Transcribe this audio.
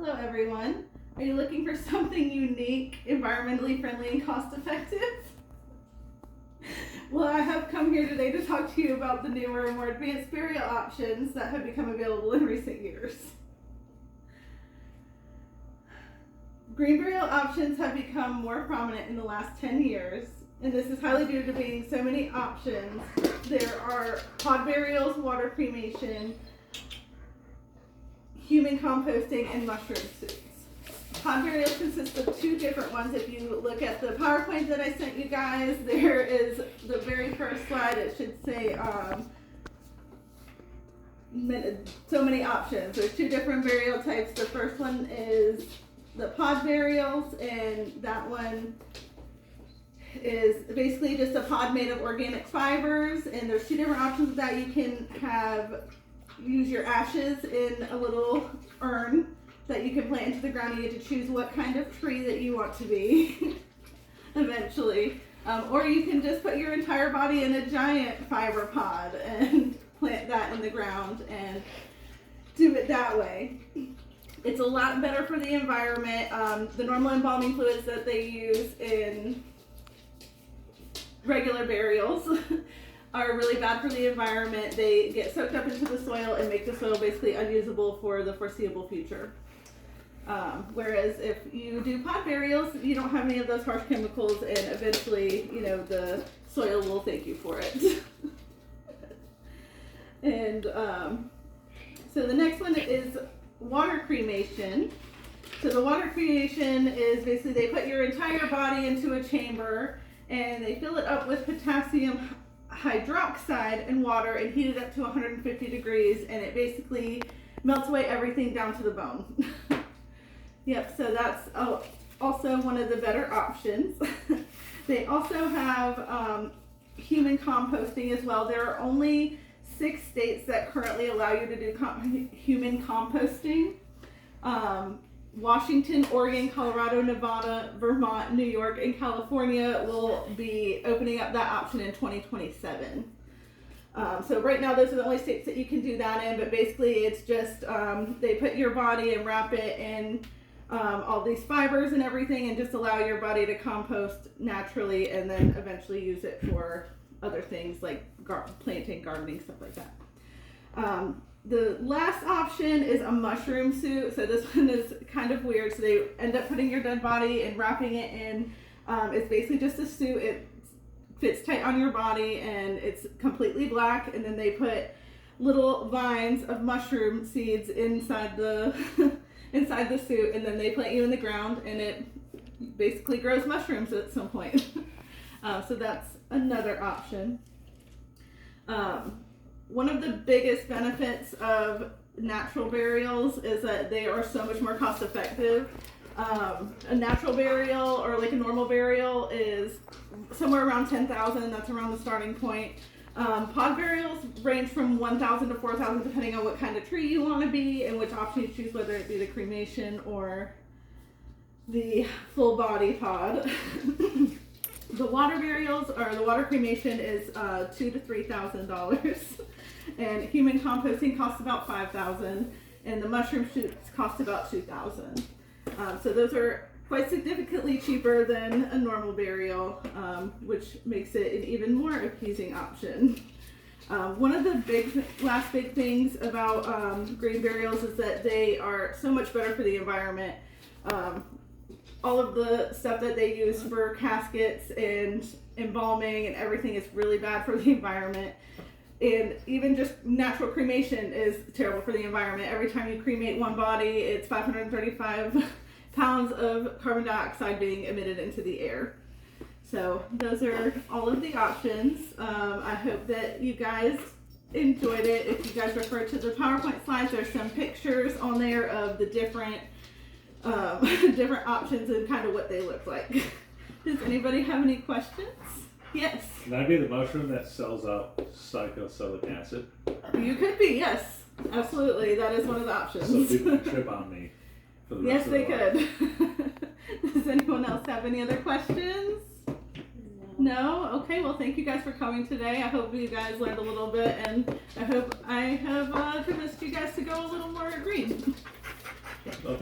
Hello everyone. Are you looking for something unique, environmentally friendly, and cost effective? Well, I have come here today to talk to you about the newer and more advanced burial options that have become available in recent years. Green burial options have become more prominent in the last 10 years, and this is highly due to being so many options. There are pod burials, water cremation, human composting, and mushroom suits. Pod burials consist of two different ones. If you look at the PowerPoint that I sent you guys, there is the very first slide. It should say so many options. There's two different burial types. The first one is the pod burials, and that one is basically just a pod made of organic fibers. And there's two different options of that. You can use your ashes in a little urn that you can plant into the ground. You get to choose what kind of tree that you want to be eventually. Or you can just put your entire body in a giant fiber pod and plant that in the ground and do it that way. It's a lot better for the environment. The normal embalming fluids that they use in regular burials are really bad for the environment. They get soaked up into the soil and make the soil basically unusable for the foreseeable future. Whereas if you do pod burials, you don't have any of those harsh chemicals, and eventually, the soil will thank you for it. And so the next one is water cremation. So the water cremation is basically they put your entire body into a chamber and they fill it up with potassium hydroxide and water and heat it up to 150 degrees, and it basically melts away everything down to the bone. Yep, so that's also one of the better options. They also have human composting as well. There are only 6 states that currently allow you to do human composting. Washington, Oregon, Colorado, Nevada, Vermont, New York, and California will be opening up that option in 2027. So right now those are the only states that you can do that in, but basically it's just they put your body and wrap it in all these fibers and everything and just allow your body to compost naturally and then eventually use it for other things like planting, gardening, stuff like that. The last option is a mushroom suit. So this one is kind of weird. So they end up putting your dead body and wrapping it in. It's basically just a suit. It fits tight on your body and it's completely black. And then they put little vines of mushroom seeds inside the inside the suit, and then they plant you in the ground and it basically grows mushrooms at some point. So that's another option. One of the biggest benefits of natural burials is that they are so much more cost effective. A natural burial or like a normal burial is somewhere around $10,000. That's around the starting point. Pod burials range from $1,000 to $4,000 depending on what kind of tree you want to be and which option you choose, whether it be the cremation or the full body pod. The water burials or the water cremation is $2,000 to $3,000, and human composting costs about $5,000, and the mushroom shoots cost about $2,000. So those are quite significantly cheaper than a normal burial, which makes it an even more appeasing option. One of the last big things about green burials is that they are so much better for the environment. All of the stuff that they use for caskets and embalming and everything is really bad for the environment. And even just natural cremation is terrible for the environment. Every time you cremate one body, it's 535 pounds of carbon dioxide being emitted into the air. So those are all of the options. I hope that you guys enjoyed it. If you guys refer to the PowerPoint slides, there's some pictures on there of the different options and kind of what they look like. Does anybody have any questions? Yes. Can I be the mushroom that sells out psychosilic acid? You could be, yes. Absolutely. That is one of the options. So people can trip on me for the rest Yes, of they their life. could. Does anyone else have any other questions? No? Okay, well thank you guys for coming today. I hope you guys learned a little bit, and I hope I have convinced you guys to go a little more green. Well, thank